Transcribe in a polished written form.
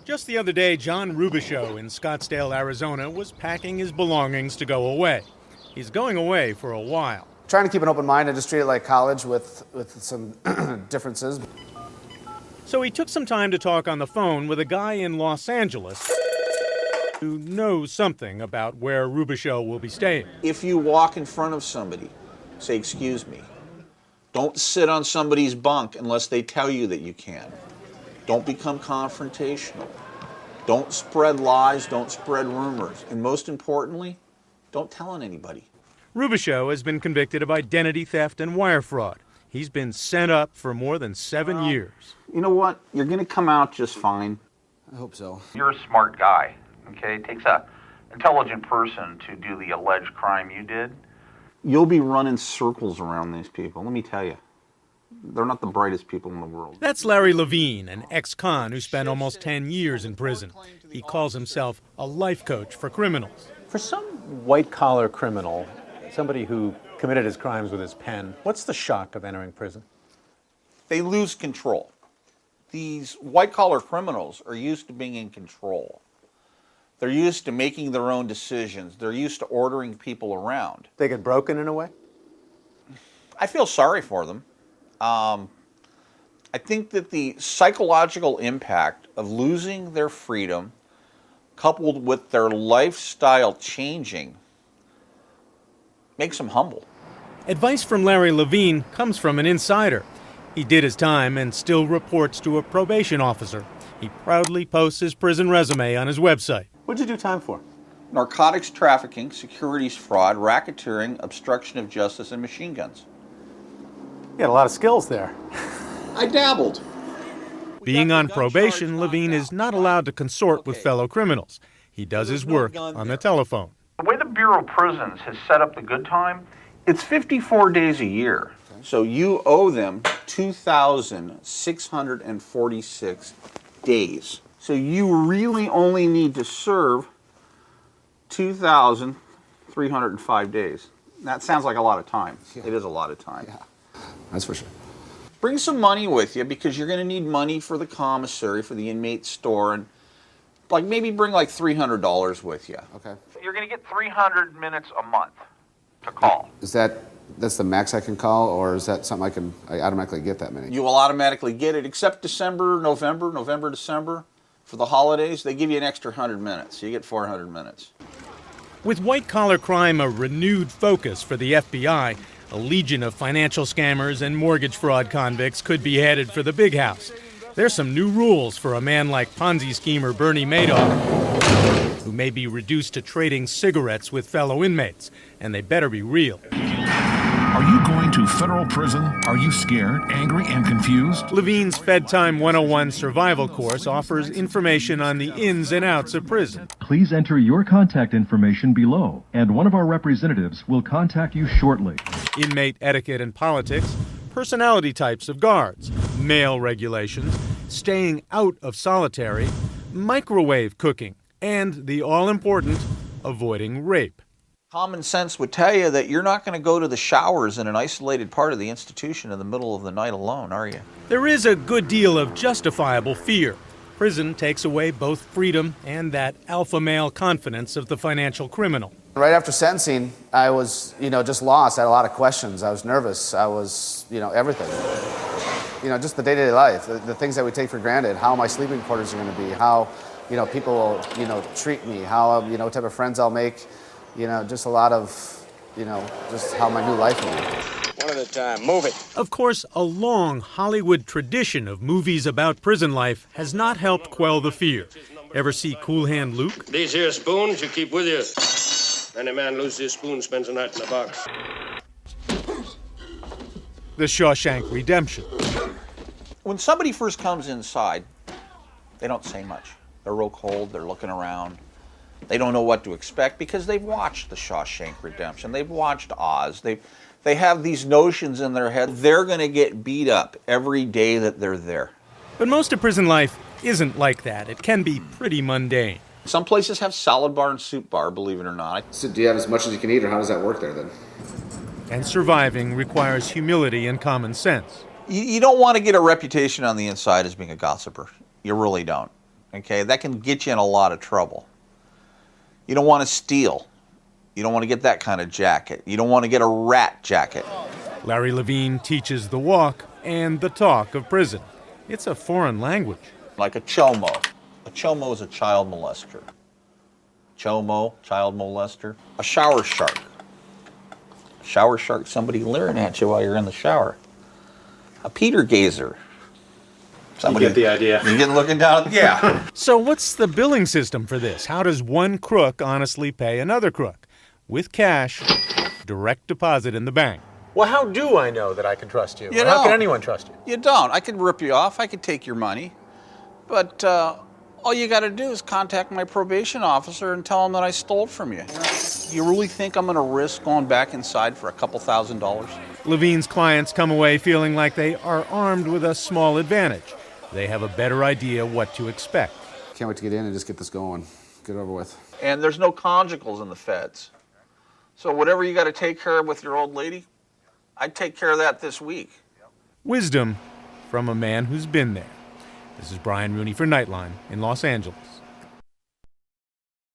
Just the other day, John Rubichaux in Scottsdale, Arizona, was packing his belongings to go away. He's going away for a while. Trying to keep an open mind and just treat it like college with some differences. So he took some time to talk on the phone with a guy in Los Angeles who knows something about where Rubichaux will be staying. If you walk in front of somebody, say, "Excuse me." Don't sit on somebody's bunk unless they tell you that you can. Don't become confrontational. Don't spread lies, don't spread rumors. And most importantly, don't tell on anybody. Rubichaux has been convicted of identity theft and wire fraud. He's been sent up for more than 7 years. You know what? You're going to come out just fine. I hope so. You're a smart guy, okay? It takes an intelligent person to do the alleged crime you did. You'll be running circles around these people, let me tell you. They're not the brightest people in the world. That's Larry Levine, an ex-con who spent almost 10 years in prison. He calls himself a life coach for criminals. For some white-collar criminal, somebody who committed his crimes with his pen, what's the shock of entering prison? They lose control. These white-collar criminals are used to being in control. They're used to making their own decisions. They're used to ordering people around. They get broken in a way? I feel sorry for them. I think that the psychological impact of losing their freedom, coupled with their lifestyle changing, makes them humble. Advice from Larry Levine comes from an insider. He did his time and still reports to a probation officer. He proudly posts his prison resume on his website. What'd you do time for? Narcotics trafficking, securities fraud, racketeering, obstruction of justice, and machine guns. You had a lot of skills there. I dabbled. Being on probation, Levine is not allowed to consort with fellow criminals. He does his work on the telephone. The way the Bureau of Prisons has set up the good time, It's 54 days a year. So you owe them 2,646 days. So you really only need to serve 2,305 days. That sounds like a lot of time. It is a lot of time. Yeah, that's for sure. Bring some money with you because you're going to need money for the commissary, for the inmate store, and like maybe bring like $300 with you. Okay. you're going to get 300 minutes a month to call. That's the max I can call, or is that something I automatically get that many? You will automatically get it, except December, November, December. For the holidays, they give you an extra 100 minutes. So you get 400 minutes. With white-collar crime a renewed focus for the FBI, a legion of financial scammers and mortgage fraud convicts could be headed for the big house. There's some new rules for a man like Ponzi schemer Bernie Madoff, who may be reduced to trading cigarettes with fellow inmates, and they better be real. Are you going to federal prison? Are you scared, angry, and confused? Levine's Fed Time 101 survival course offers information on the ins and outs of prison. Please enter your contact information below, and one of our representatives will contact you shortly. Inmate etiquette and politics, personality types of guards, mail regulations, staying out of solitary, microwave cooking, and the all-important avoiding rape. Common sense would tell you that you're not going to go to the showers in an isolated part of the institution in the middle of the night alone, are you? There is a good deal of justifiable fear. Prison takes away both freedom and that alpha male confidence of the financial criminal. Right after sentencing, I was, just lost. I had a lot of questions. I was nervous. I was, everything. Just the day-to-day life, the things that we take for granted, how my sleeping quarters are going to be, how, people will, treat me, how, what type of friends I'll make. Just a lot of, just how my new life will be. One at a time. Move it. Of course, a long Hollywood tradition of movies about prison life has not helped quell the fear. Ever see Cool Hand Luke? These here spoons you keep with you. Any man loses his spoon spends a night in a box. The Shawshank Redemption. When somebody first comes inside, they don't say much. They're real cold. They're looking around. They don't know what to expect because they've watched The Shawshank Redemption. They've watched Oz. They have these notions in their head. They're going to get beat up every day that they're there. But most of prison life isn't like that. It can be pretty mundane. Some places have salad bar and soup bar, believe it or not. So do you have as much as you can eat, or how does that work there then? And surviving requires humility and common sense. You don't want to get a reputation on the inside as being a gossiper. You really don't. okay, that can get you in a lot of trouble. You don't want to steal. You don't want to get that kind of jacket. You don't want to get a rat jacket. Larry Levine teaches the walk and the talk of prison. It's a foreign language. Like a chomo. A chomo is a child molester. Chomo, child molester. A shower shark. A shower shark, somebody leering at you while you're in the shower. A Peter gazer. Somebody, You get the idea. You get looking down. Yeah. So what's the billing system for this? How does one crook honestly pay another crook? With cash, direct deposit in the bank. Well, how do I know that I can trust you? You Or how can don't. anyone trust you? You don't. I could rip you off. I could take your money. But all you got to do is contact my probation officer and tell him that I stole it from you. You really think I'm going to risk going back inside for a couple $1,000s? Levine's clients come away feeling like they are armed with a small advantage. They have a better idea what to expect. Can't wait to get in and just get this going, get it over with. And there's no conjugals in the feds. So whatever you got to take care of with your old lady, I'd take care of that this week. Wisdom from a man who's been there. This is Brian Rooney for Nightline in Los Angeles.